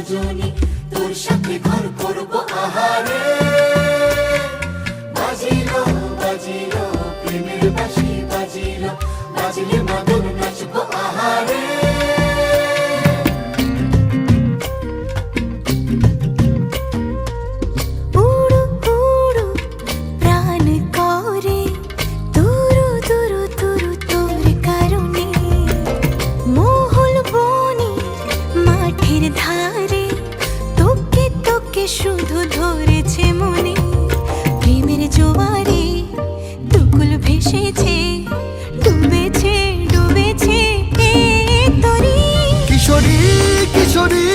সজনী তোর সাথে ঘর করব আহারে বাজিলো বাজিলো প্রেমের বাঁশি বাজিলো বাজলে মাদল নাচব আহারে শুধু ধরেছে মনে প্রেমের জোয়ারে দুকুল ভেসেছে ডুবেছে ডুবেছে তরি কিশোরী কিশোরী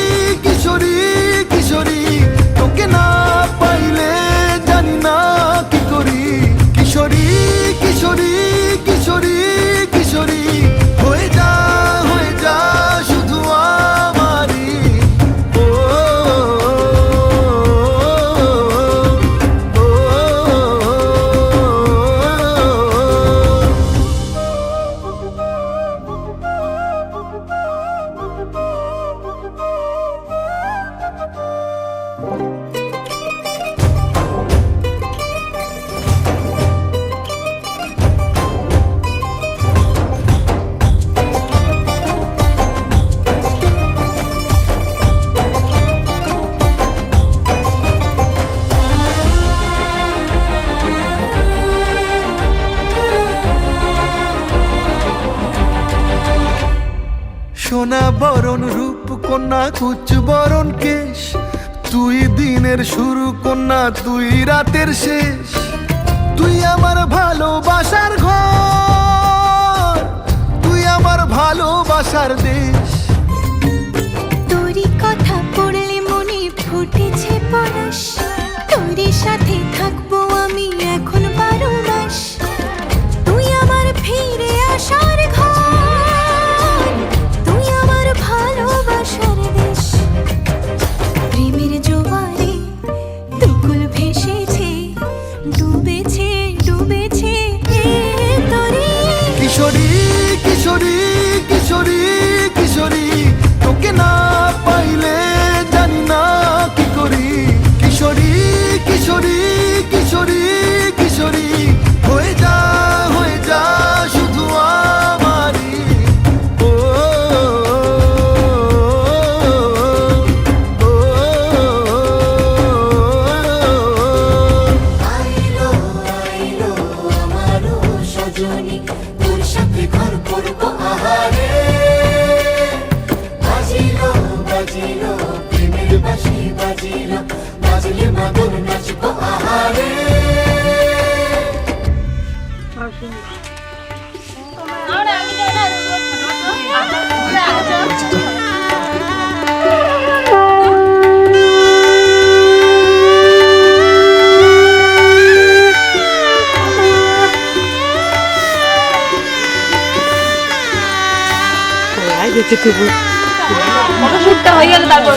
কিশোরী কিশোরী তোকে না পাইলে জানি না কি করি কিশোরী কিশোরী কিশোরী কিশোরী হয়ে যা শুধু আমারই সোনা বরণ রূপ কন্যা কুচ বরণ কেশ তুই দিনের শুরু কন্যা তুই রাতের শেষ তুই আমার ভালোবাসার ঘর তুই আমার ভালোবাসার দেশ তোরই কথা পড়লে মনে ফুটেছে পরশ তোরই সাথে থাকবো আমি এখন 12 মাস তুই আমার ফিরে আসার ঘর তুই আমার ভালোবাসার দেশ প্রেমের জোয়ারে দুকুল ভেসেছে ডুবেছে ডুবেছে তরি কিশোরী কিশোরী কিশোরী কিশোরী তোকে না পাইলে জানি না কি করি কিশোরী কিশোরী কিশোরী কিশোরী হয়ে যা শুধু আমারই আইলো আইলো আমারও সজনী তোর সাথে ঘর করব আহারে বাজিলো বাজিলো প্রেমের বাঁশি বাজিলো বাজলে মাদল নাচব আহারে ফটোশুটটা হয়ে গেল তারপর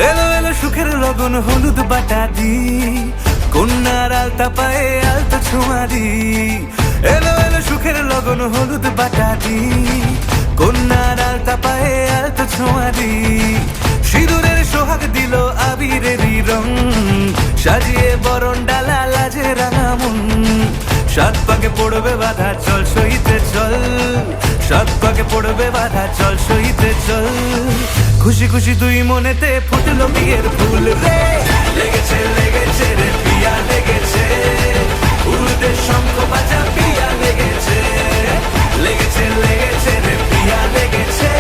এলো এলো সুখের লগন হলুদ বাটা দি কন্যার আলতা পায়ে আলতা ছোঁয়া দি এলো এলো সুখের লগন হলুদ বাটা দি কন্যার আলতা পায়ে আলতা ছোঁয়া দি সিঁদুরের সোহাগ দিল আবিরেরই রং সাজিয়ে বরণ ডালা লাজে রাঙা মন সাত পাকে পড়বে বাধা চল সইতে চল সাত পাকে পড়বে বাধা চল সইতে চল খুশি খুশি তুই মনেতে ফুটলো বিয়ের ফুল রে লেগেছে লেগেছে রে পিয়া লেগেছে উড়তে শঙ্খ বাজা পিয়া লেগেছে লেগেছে লেগেছে রে পিয়া লেগেছে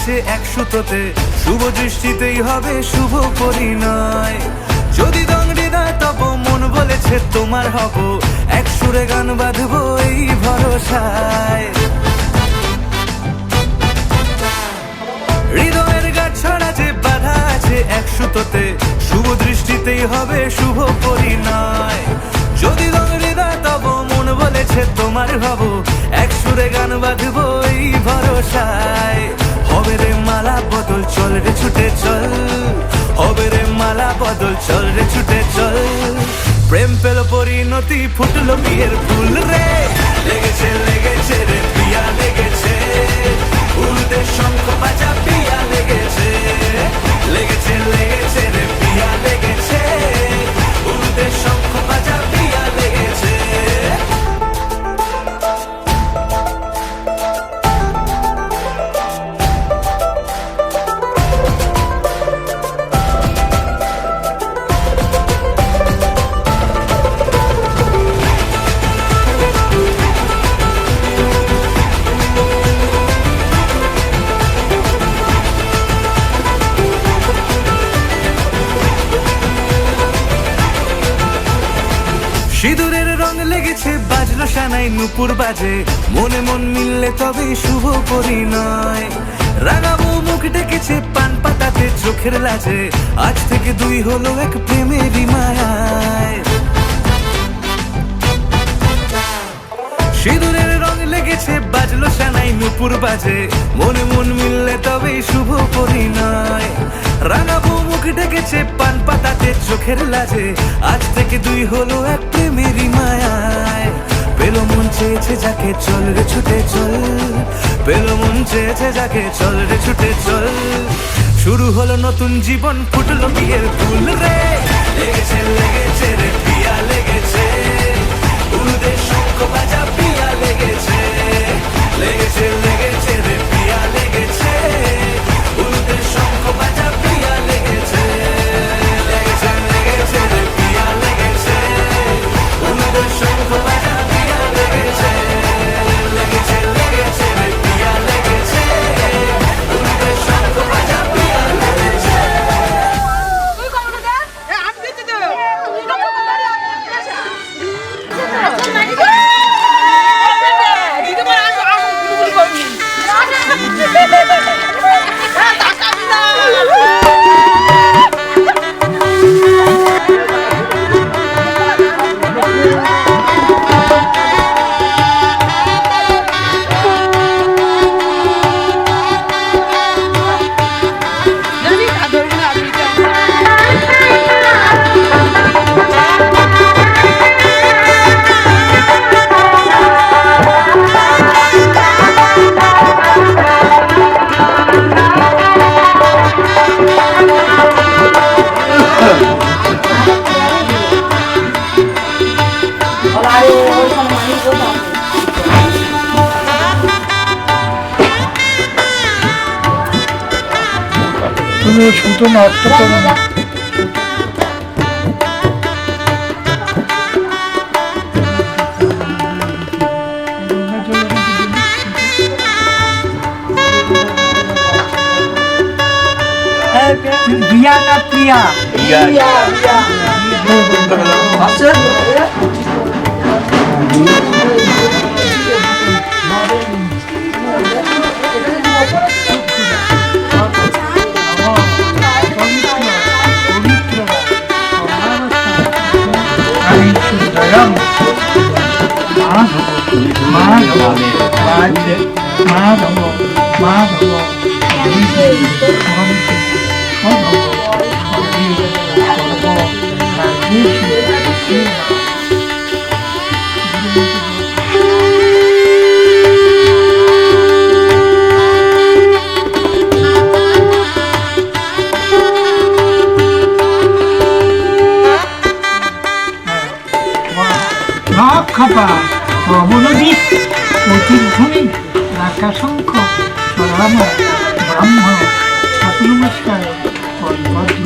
লেগেছে এক সুতোতে, শুভ দৃষ্টিতেই হবে শুভ পরিণয়। যদি দংড়ি না তব মন বলেছে তোমার হব, এক সুরে গান বাঁধবো এই ভরসায়। হৃদয়ের গাছ ছড়া যে বাধা আছে এক সুতোতে, শুভ দৃষ্টিতেই হবে শুভ পরিণয়। যদি দংড়ি না তব মন বলেছে তোমার হব, এক সুরে গান বাঁধবো এই ভরসায়। হবে রে মালা বদল, চল রে ছুটে চল, হবে রে মালা বদল, চল রে ছুটে চল। প্রেম পেল পরিণতি, ফুটলো বিয়ের ফুল রে, লেগেছে লেগেছে রে পিয়া লেগেছে, উল্টে শঙ্খ বাজা পিয়া লেগেছে, লেগেছে লেগেছে রে পিয়া লেগেছে, উল্টে শঙ্খ বাজা পিয়া লেগেছে। সিঁদুরের রং লেগেছে, বাজলো সানাই নুপুর বাজে, মনে মন মিললে তবে শুভ পরিণয়। রাঙাবো মুখ ডেকেছে পান পাতাতে চোখের লাজে, আজ থেকে দুই হলো এক প্রেমেরই মায়ায়। সিঁদুরের রং লেগেছে, বাজলো সানাই নুপুর বাজে, মনে মন মিললে তবে শুভ পরিণয়। রাঙাবো মুখ ডেকেছে পান পাতাতে চোখের লাজে, আজ থেকে দুই হলো এক প্রেমেরই মায়ায়। পেলো মন চেয়েছে যাকে, চল রে ছুটে চল, পেলো মন চেয়েছে যাকে, চল রে ছুটে চল। শুরু হলো নতুন জীবন, ফুটলো বিয়ের ফুল রে, লেগেছে লেগেছে রে পিয়া লেগেছে, উল্টে শঙ্খ বাজা পিয়া লেগেছে, লেগেছে লেগেছে রে পিয়া লেগেছে, উল্টে শঙ্খ বাজা পিয়া লেগেছে, লেগেছে লেগেছে রে পিয়া লেগেছে, উল্টে শঙ্খ বাজা পিয়া লেগেছে, লেগেছে লেগেছে রে পিয়া লেগেছে, উল্টে শঙ্খ বাজা পিয়া লেগেছে। তুমি শুধু নষ্ট করো না। বিয়া না প্রিয়া? খাপা অবনদী প্রতিধ্বনি আকাশঙ্খ সরাম ব্রাহ্ম ঠাকুর নমস্কার ভদ্র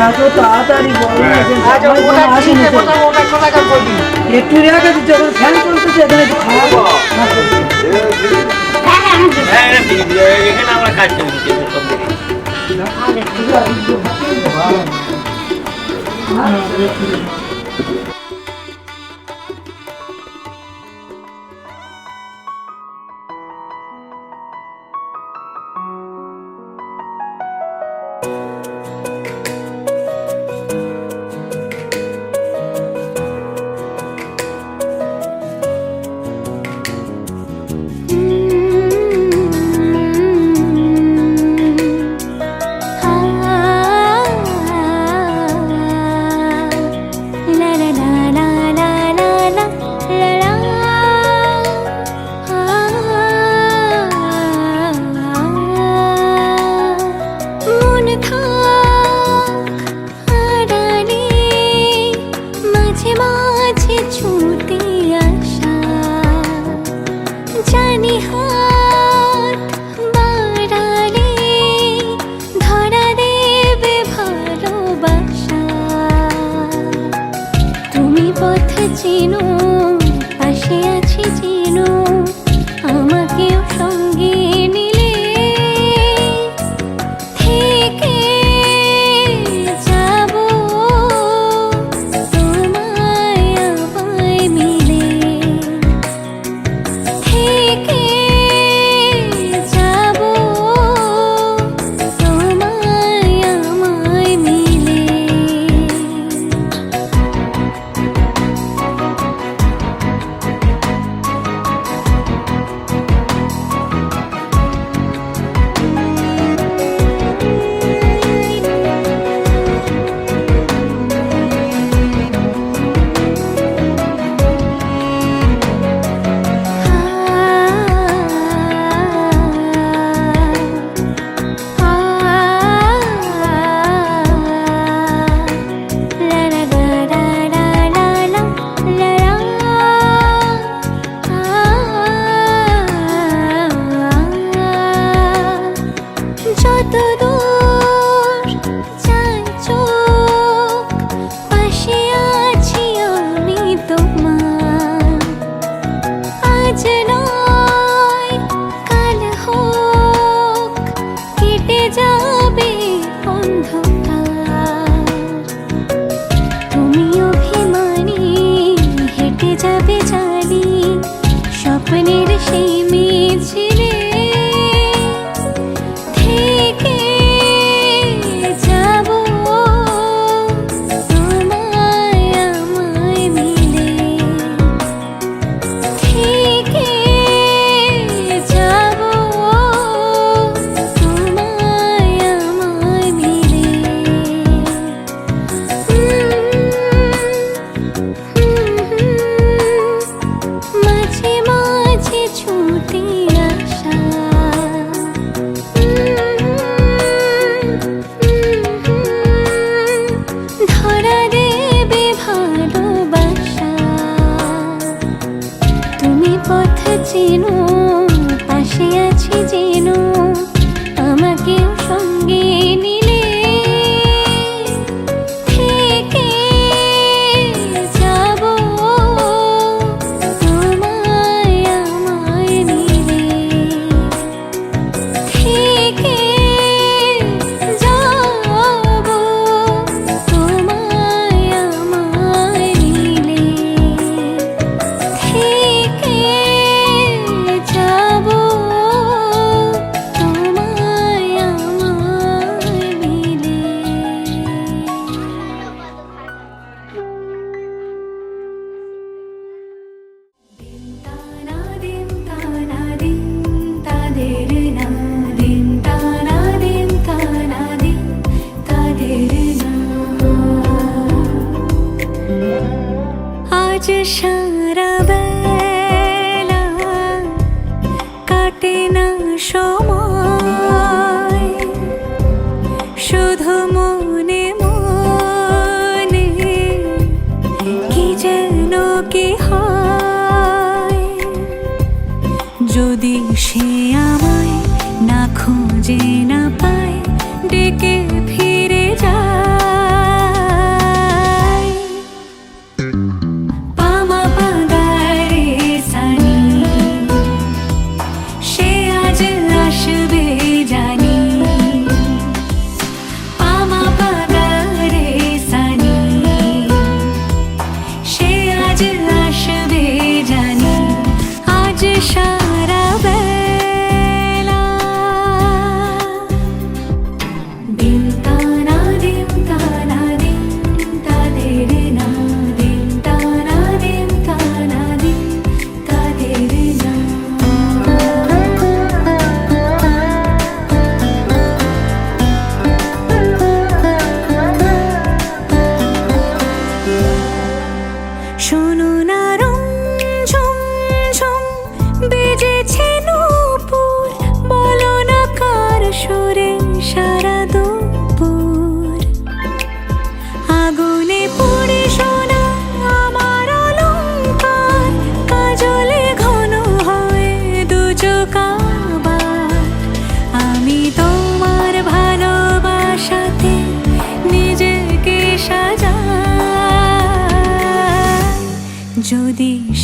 এত তাড়াতাড়ি বলো আসেনি একটু রেখে দিচ্ছে ফ্যান চলতেছে এখানে একটু খাওয়াবো এখানে আমরা কাজ করি চিনো পাশে আছি চিনো আমাকেও সঙ্গে নিলে থেকে যাব তোমায় আমায় মিলে থেকে যাব তোমায় আমায় মিলে স্বপ্নের সেই মেয়ে ছিলে থেকে যাব তোমায় আমায় মিলে থেকে যাব তোমায় আমায় মিলে মাঝে মাঝে ছুটে আসা ধরা দেবে ভালোবাসা তুমি পথ চেনো পাশে আছি যেনো আমাকেও সঙ্গে নিলে থেকে যাব তোমায় আমায় মিলে থেকে যাব তোমায় আমায় মিলে থেকে যাব তোমায় আমায় মিলে আজ সারা বেলা কাটে না সময় শুধু মনে মনে কি যেন কি হয় যদি সে আমায় না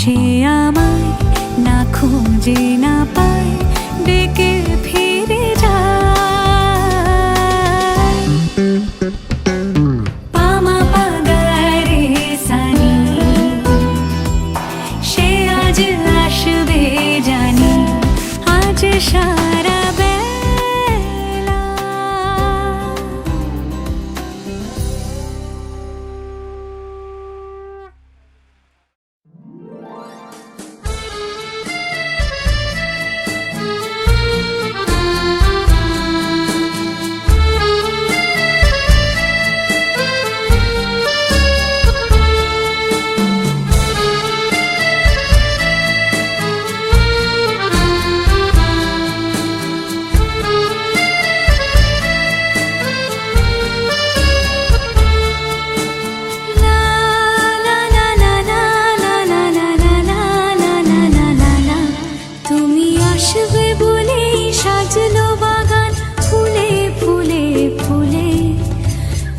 সে আমায় না খুঁজে না পায় ডেকে ফিরে যায় পামা পাগারে সানি সে আজ আসবে জানি আজ সারা বেলা তুমি আসবে বলেই সাজলো বাগান ফুলে ফুলে ফুলে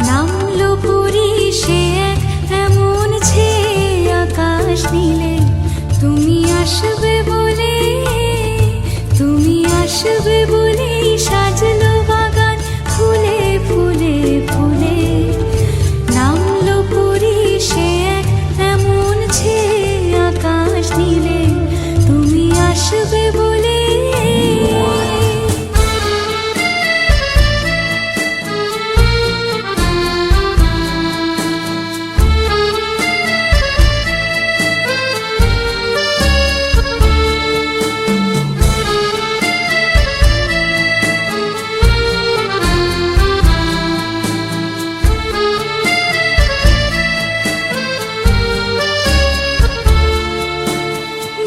নামলো পুরী সে এক এমন ছে আকাশ নীলে তুমি আসবে বলে তুমি আসবে বলেই সাজলো বাগান ফুলে ফুলে ফুলে নামলো পুরী সে এক এমন ছে আকাশ নীলে তুমি আসবে বলে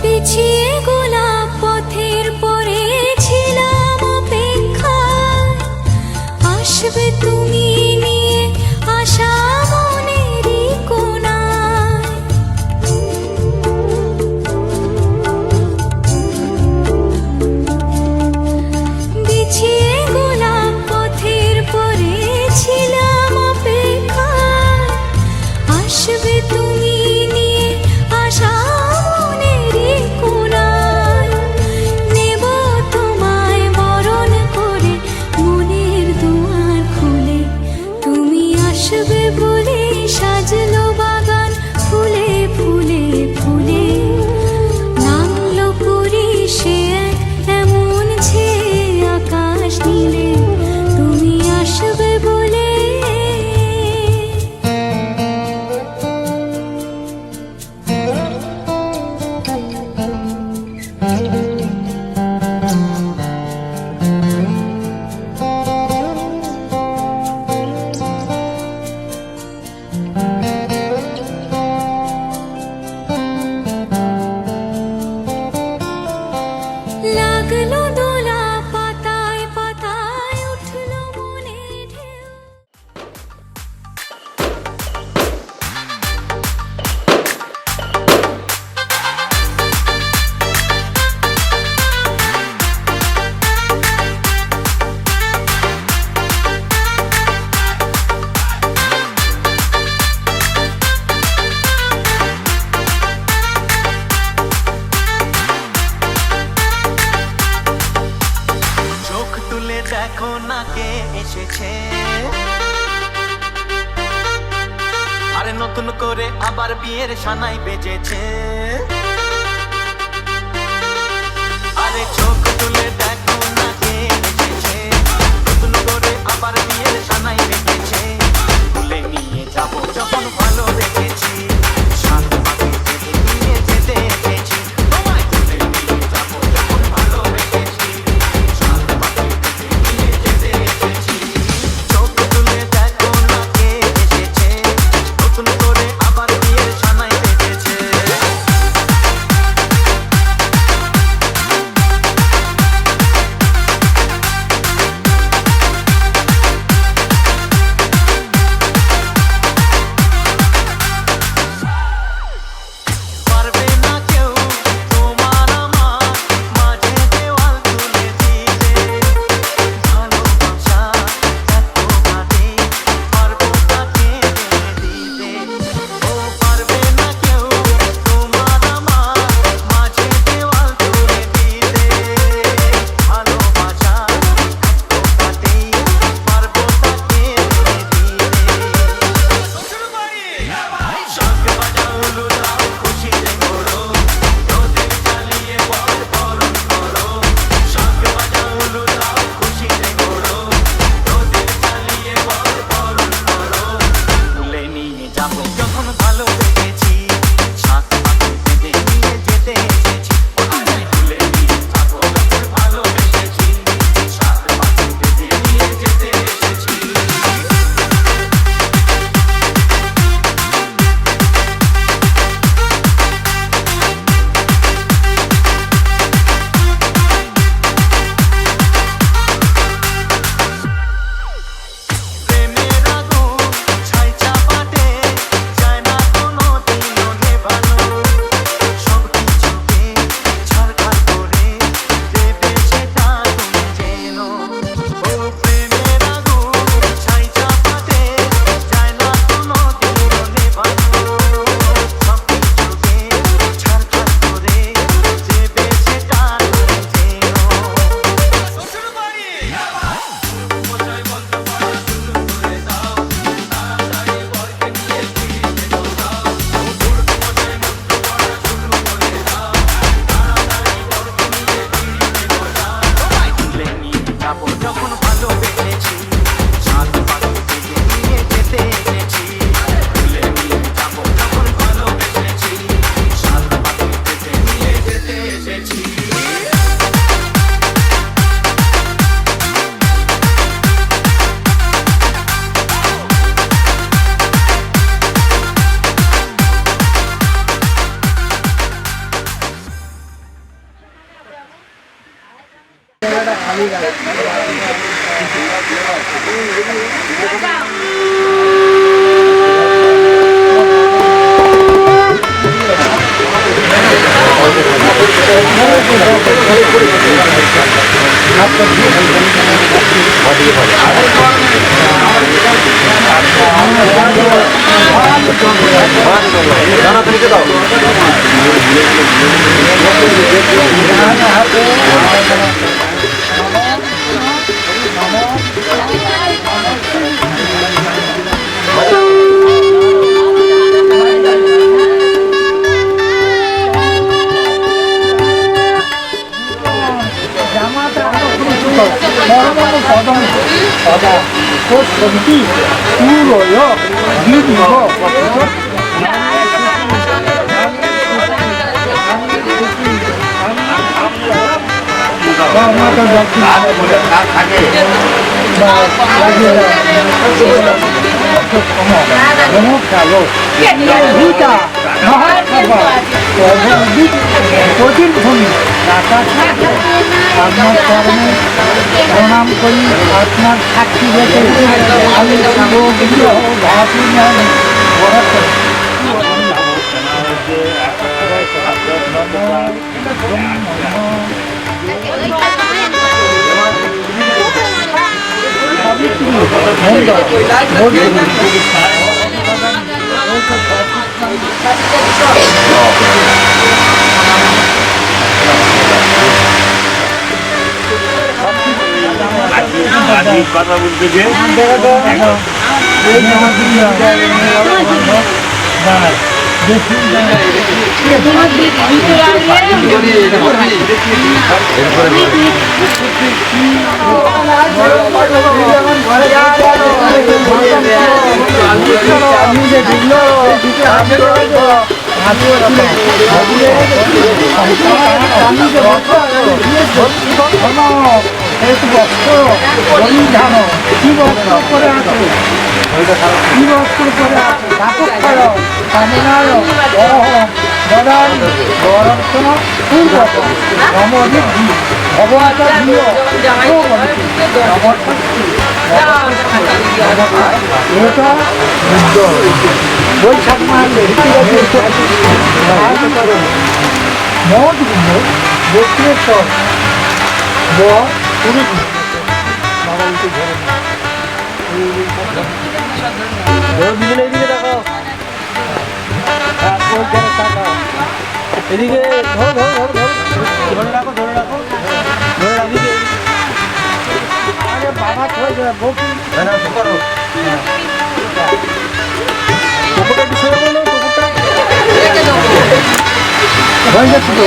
বিছিয়ে গোলাপ পথের পরে ছিলাম অপেক্ষায় আসবে তুমি নিয়ে আশা মনেরই কোণায় বিছিয়ে গোলাপ পথের পরে ছিলাম অপেক্ষায় আসবে তুমি নিয়ে আশা মনেরই কোণায় নেব তোমায় বরণ করে মনের দুয়ার খুলে তুমি আসবে বলে সাজলো বাগান ফুলে ফুলে ফুলে নামলো পুরী সে এক এমন ছে আকাশ নীলে তুমি আসবে বলে লাগলো দোলা পাতায় পাতায় উঠলো মনে ঢেউ চোখ তুলে দেখো না কে এসেছে আরে নতুন করে আবার বিয়ের সানাই বেজেছে আরে চোখ তুলে দেখো না কে এসেছে নতুন করে আবার বিয়ের সানাই বেজেছে তুলে নিয়ে যাবো যখন ভালো রেখেছি সাত পাখি থেকে নিয়ে যেতে এসেছি তোমায় তুলে নিয়ে যাবো যখন ভালো রেখেছি সাত পাখি থেকে নিয়ে যেতে এসেছি চোখ তুলে দেখো না কে এসেছে নতুন করে আবার বিয়ের সানাই বেজেছে 손이 울어요. 이거 প্রণাম করি আপনার সাক্ষী রেখে আমি কথা বলতে যে বৈশাখ মাসে মঠ দক্ষিণেশ্বর এদিকে ধরে রাখো ধরে রাখো আরে বাবা হয়ে যাবে বকি করো টোপটা একটু সরে বলো টোপটা হয়ে যাচ্ছে তো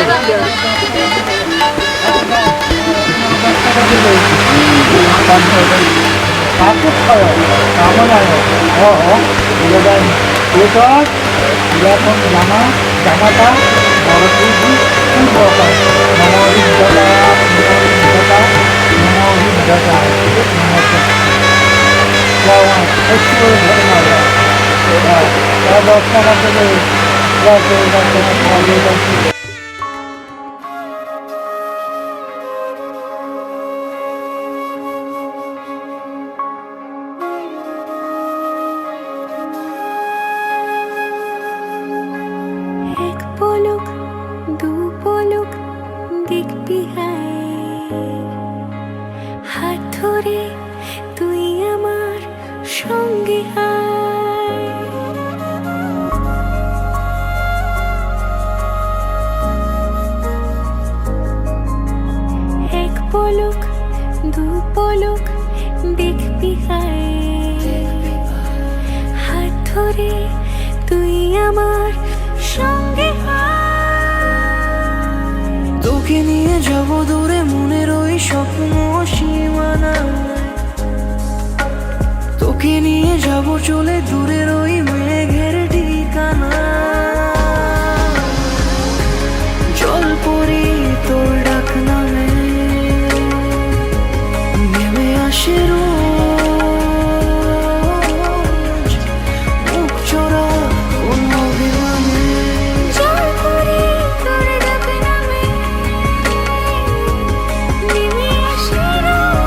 জামাটা এক পলক দু পলক দেখবি হাত ধরে তুই আমার সঙ্গে আয় এক পলক দু পলক দেখবি হাত ধরে তুই আমার সঙ্গে তোকে নিয়ে যাব দূরে মনের ওই স্বপ্ন সীমানা তোকে নিয়ে যাব চলে দূরের ওই মেঘের ঠিকানা জল পরি তোর ডাক নামে নেমে আসে রোজ মুখ চোরা কোন অভিমানে জল পরি তোর ডাক নামে নেমে আসে রোজ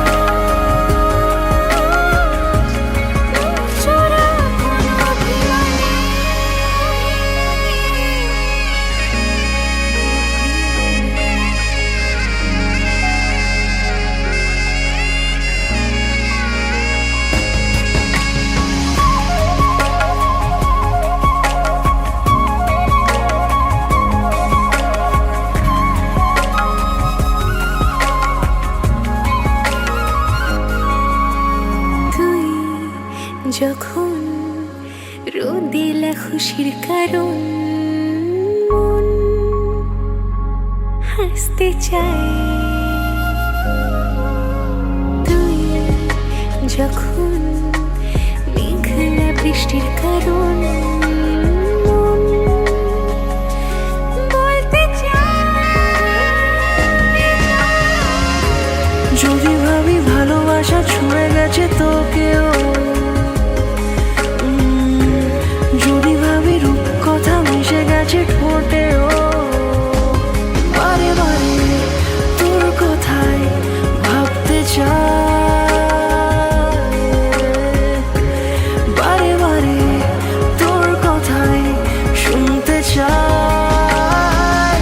যখন রোদেলা খুশির কারণ মন হাসতে চায়, তুই যখন মেঘলা বৃষ্টির কারণ মন বলতে যদি ভাবি ভালোবাসা ছুঁয়ে গেছে তোকেও, যদি ভাবি রূপ কথা মিশে গেছে ঠোঁটেও, বারে বারে তোর কথাই ভাবতে চাই, বারে বারে তোর কথাই শুনতে চাই।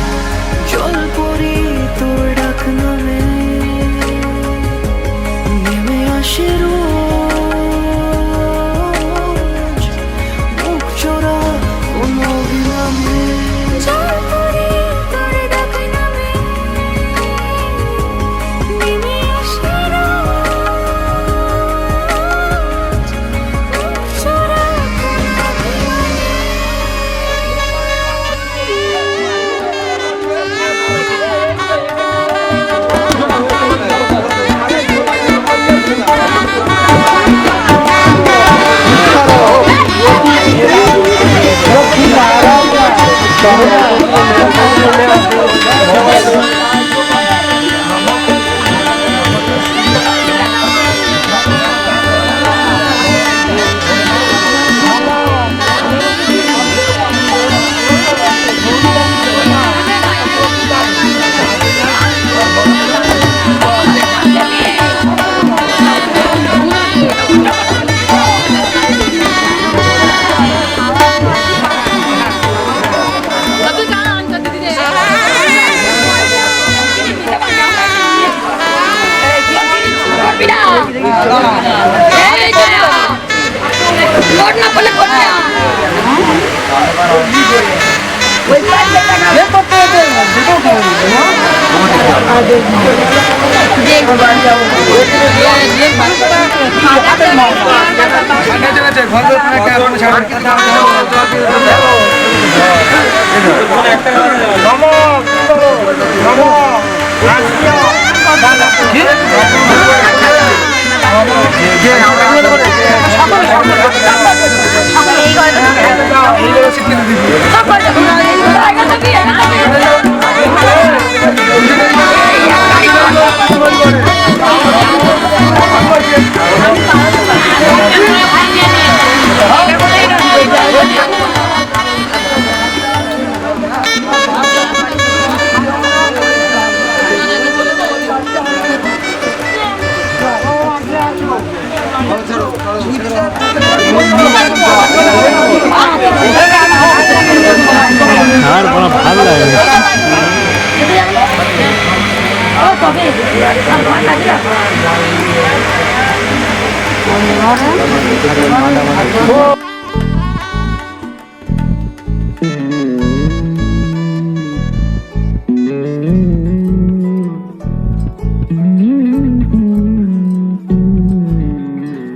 জল পড়ি তোর ডাক নামে নেমে আসে রোজ, মুখ চোরা কোনো অভিমানে। জল পড়ে তোর ডাক নামে নেমে আসে রোজ, মুখ চোরা কোনো অভিমানে।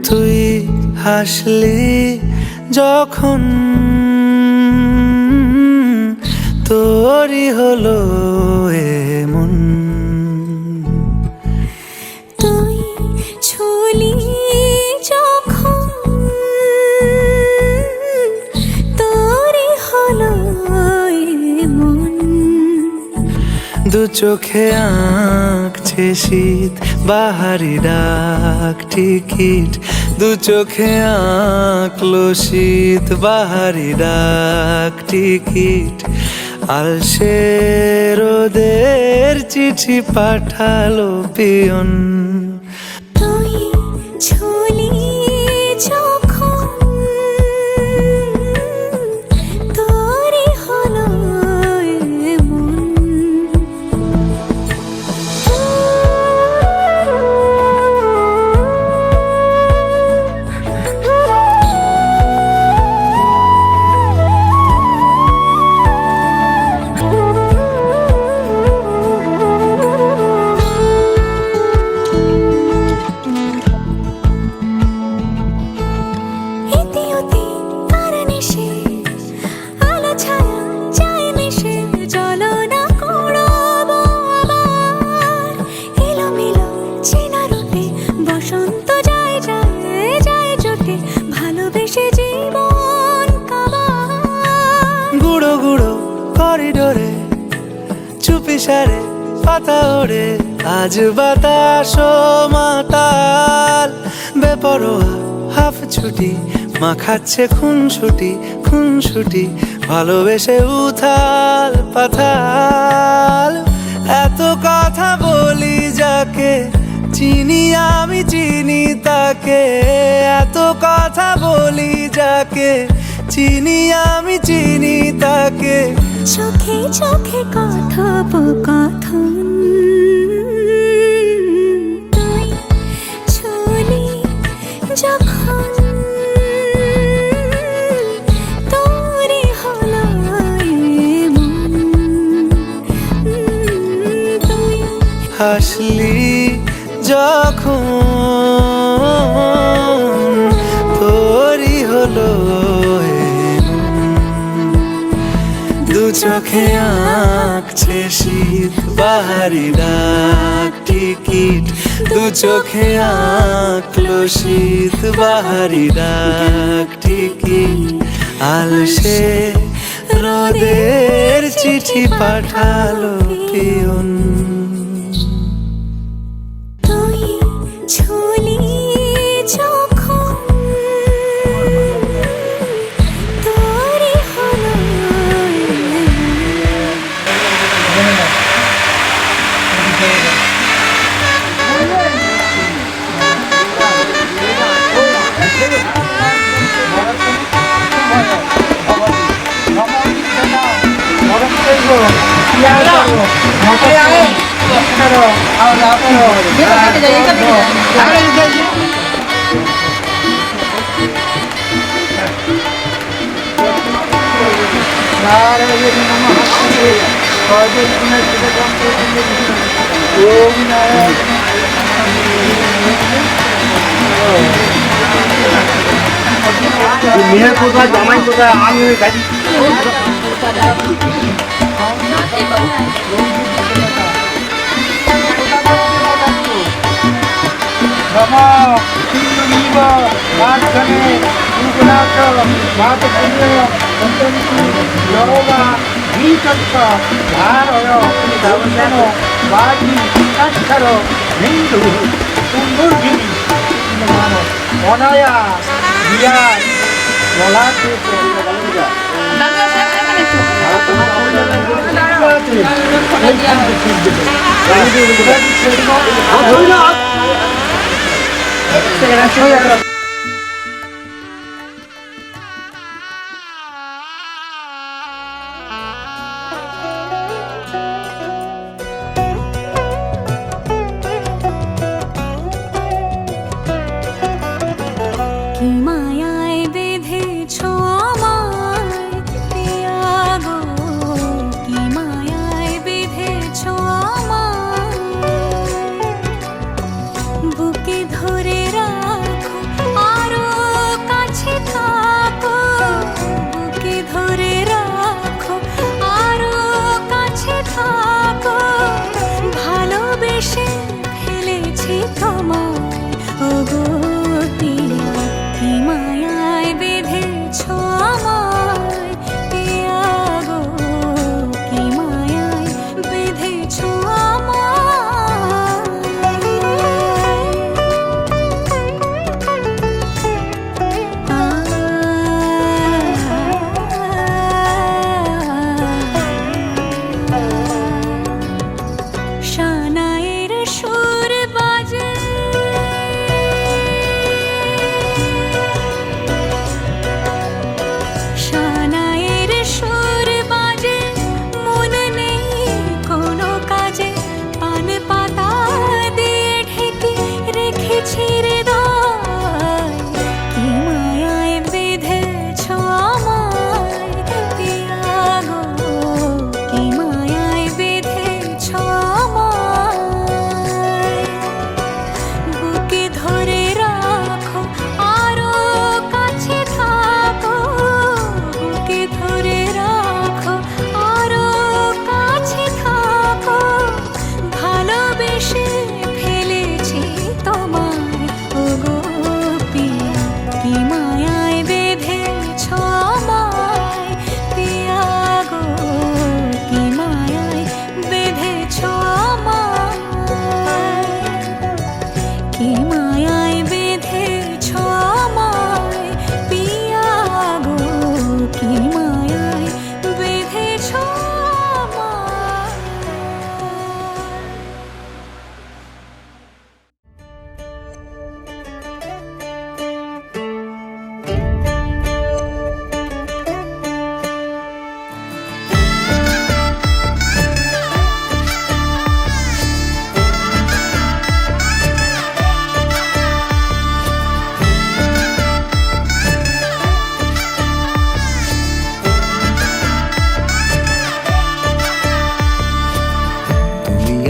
তুই হাসলি যখন তোরই হলো এমন, তুই ছুলি যখন তোরই হলো এমন। দু চোখে আঁকছে শীত বাহারি ডাক টিকিট, দু চোখে আঁকলো শীত বাহারি ডাক টিকিট। আলসে রোদের চিঠি পাঠালো পিয়ন, তুই ছুলি যখন তোরই হলো এমন। মিশে আলো ছায়া যায় মিশে চলো না করবো আবার এলোমেলো চেনা রূপে বসন্ত যায় যায় যায় জোটে ভালোবেসে জীবন কাবার গুঁড়ো গুঁড়ো করিডোরে চুপি সারে পাতা ওড়ে আজ বাতাস মাতাল বেপরোয়া হাফ ছুটি মাখাচ্ছে খুনসুটি ভালোবেসে উথাল পাথাল এত কথা বলি যাকে চিনি আমি চিনি তাকে এত কথা বলি যাকে চিনি আমি চিনি তাকে চোখে চোখে কথোপকথন তুই ছুলি যখন তোরে হলো এমন তুই হাসলি যখন তোরই হলো দু চোখে আঁকছে শীত বাহারি ডাক টিকিট দু চোখে আঁকলো শীত বাহারি ডাক টিকিট আলসে রোদের চিঠি পাঠালো পিয়ন তুই ছুলি যখন তোরে হলো মেয়ে কোথায় জামাই কোথায় আমি ওই গাড়ি অনায়া বিরাট বলা কি মায়ায় বেঁধেছো আমায় প্রিয়া গো কি মায়ায় বেঁধেছো আমায় বুকে ধরে রাখো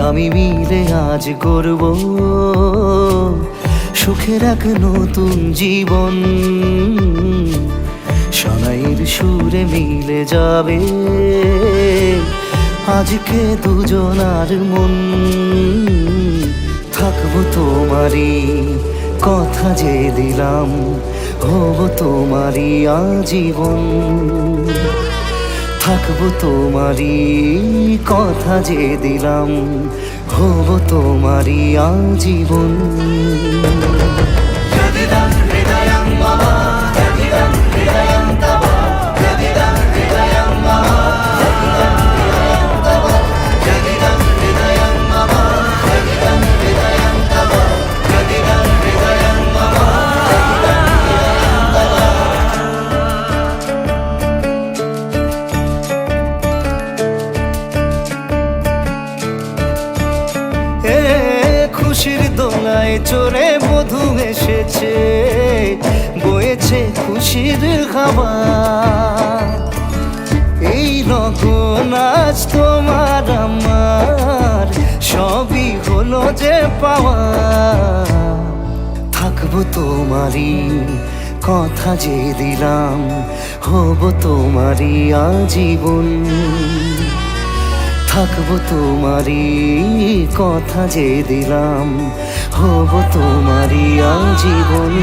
আমি মিলে আজ গড়ব সুখের এক নতুন জীবন। সানাইয়ের সুরে মিলে যাবে আজকে দুজনার মন। থাকবো তোমারই কথা যে দিলাম, হব তোমারই আজীবন। থাকবো তোমারই কথা যে দিলাম, হব তোমারই আজীবন। খুশির দোলায় চড়ে মধু এসেছে, বয়েছে খুশির খাবার। এই লগন আজ তোমার আমার সবই হলো যে পাওয়া। থাকবো তোমারই কথা যে দিলাম, হব তোমারই আজীবন। থাকবো তোমারই কথা যে দিলাম, হব তোমারই আজীবন।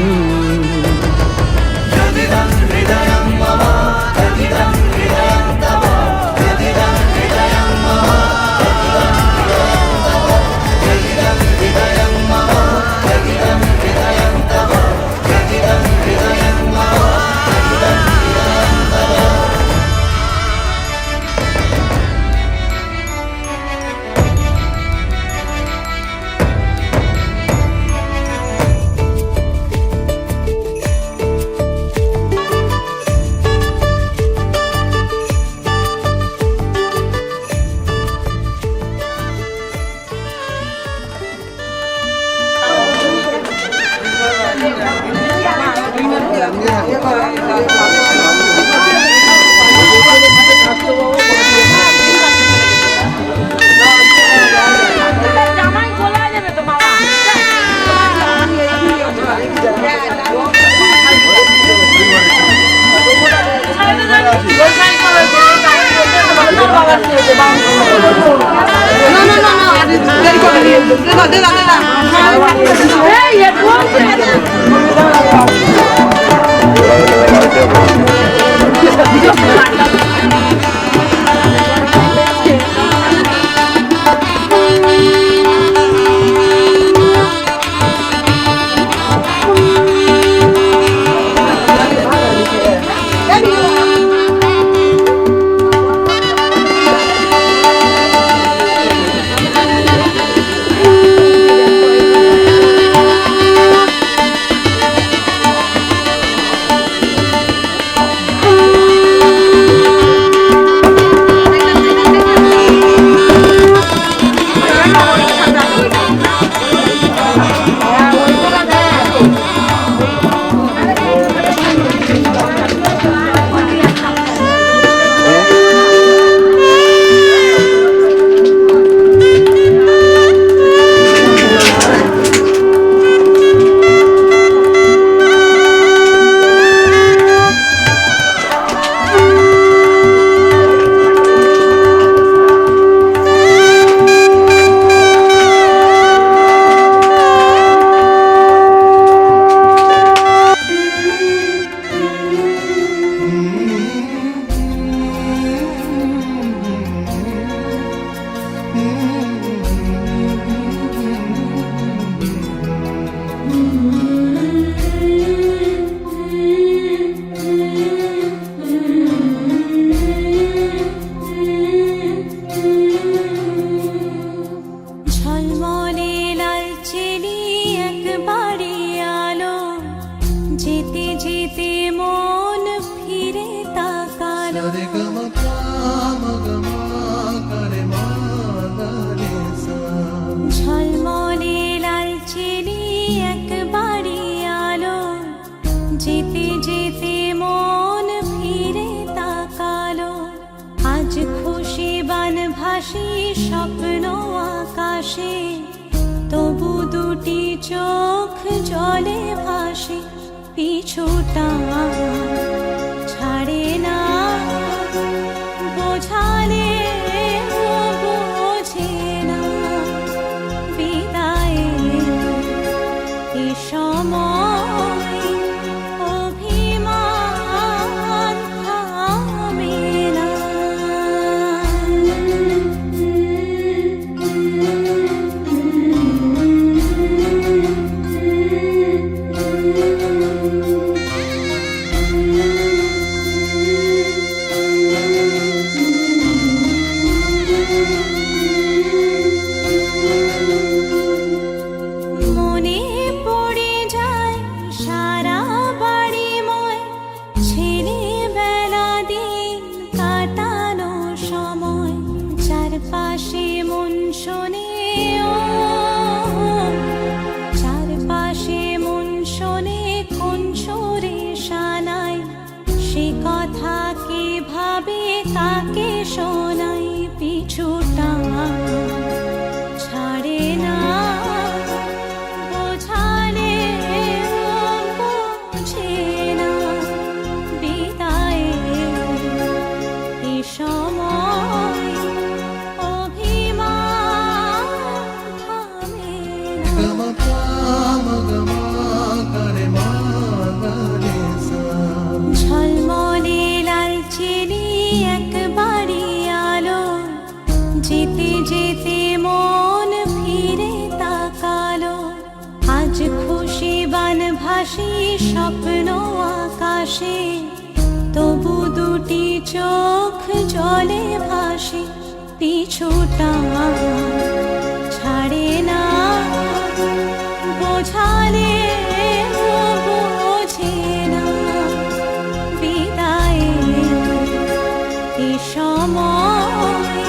চোখ জলে ভাসে পিছুটা ছাড়ে না বোঝালে বোঝে না বিদায়ে এ সময় অভিমান থামে না। মনে পড়ে যায় সারা বাড়িময় ছেলেবেলা দিন কাটানো সময় চারপাশে মন শোনে চারপাশে মন শোনে কোন সুরে শানায় সে কথা কে ভাবে কাকে শোনাই পিছুটা ছাড়ে না বোঝালে বোঝে না বিদায়ে এ সময় অভিমান থামে না। ঝলমলে লালচেলি একবারই আলো যেতে যেতে মন ফিরে তাকালো আজ খুশি বান ভাসি স্বপ্ন আকাশে তবু দুটি চোখ জলে ভাসে পিছুটা ছাড়ে না বোঝালে বোঝে না বিদায়ে এ সময়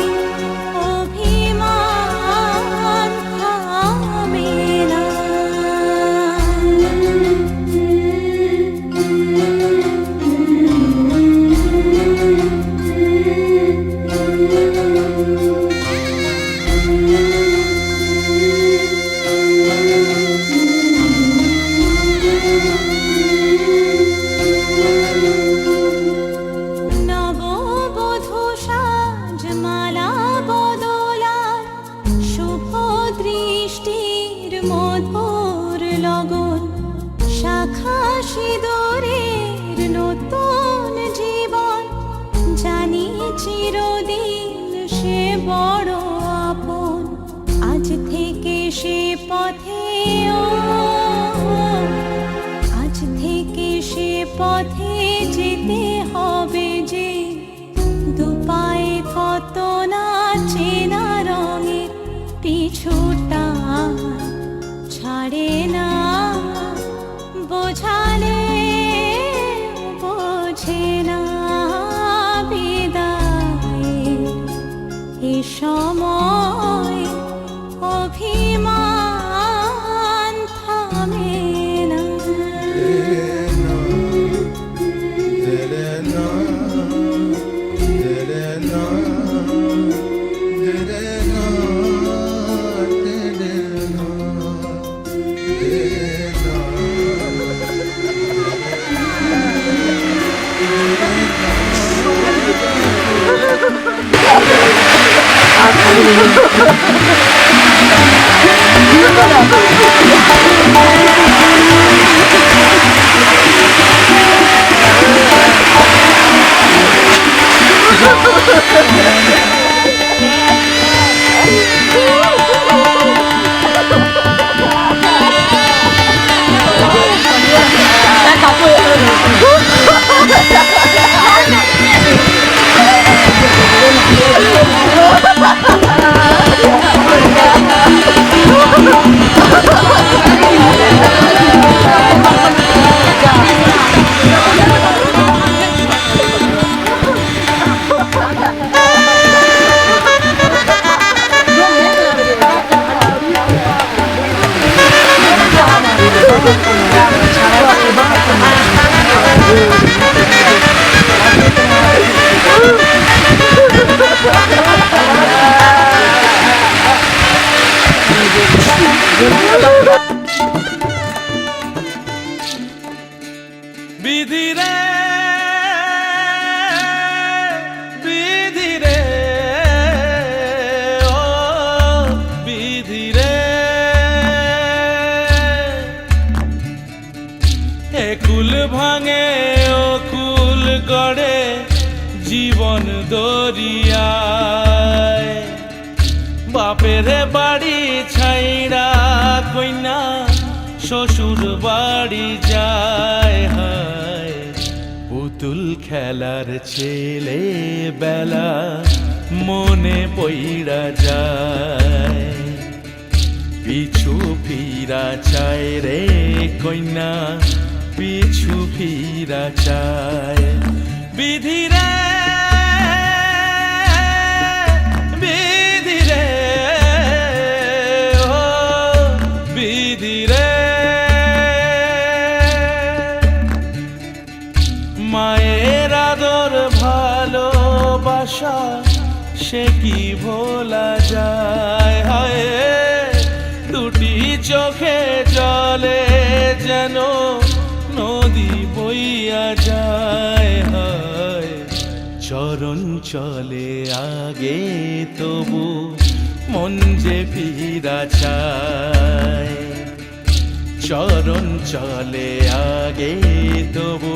অভিমান থামে না। নববধূ সাজমালা বদলার শুভ দৃষ্টির মধুর লগন শাখা সিঁদুরের নতুন জীবন জানি চিরদিন সে বড় আপন আজ থেকে সে পথে আজ থেকে সে পথে যেতে হবে যে দুপায়ে কত না চেনা রঙের পিছুটা ছাড়ে না বোঝালে বোঝে না বিদায়ে এ সময় অভিমান থামে না। Ha ha ha ha! ভাঙে ও কুল গড়ে জীবন দরিয়ায় বাপের বাড়ি ছাইড়া কইনা শ্বশুর বাড়ি যায় হায় পুতুল খেলার ছেলে বেলা মনে পইড়া যায় পিছু ফিরা চায় রে কইনা পিছু ফিরা চায় বিধিরে বিধিরে ও বিধিরে মায়ের আদর ভালোবাসা সে কি ভোলা যায় হায় দুটি চোখে জলে যেন নদী বইয়া যায় হায় চরণ চলে আগে তবু মন যে ফিরা চায় চরণ চলে আগে তবু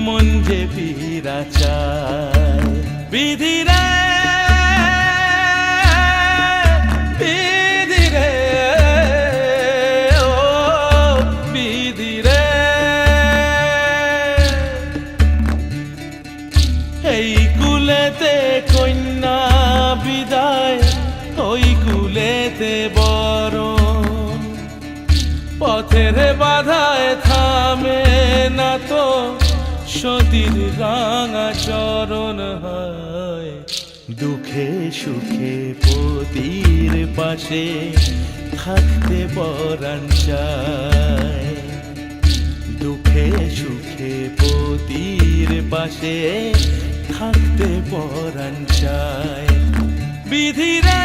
মন যে ফিরা চায় বিধিরে বিধিরে ও বিধিরে এই কুলেতে কন্যা বিদায় ওই কুলেতে বরণ পথের বাধায় থামে না তো সতীর রাঙা চরণ হয় দুঃখে সুখে পতির পাশে থাকতে পরাণ চায় দুঃখে সুখে পতির পাশে থাকতে পরাণ চায় বিধিরে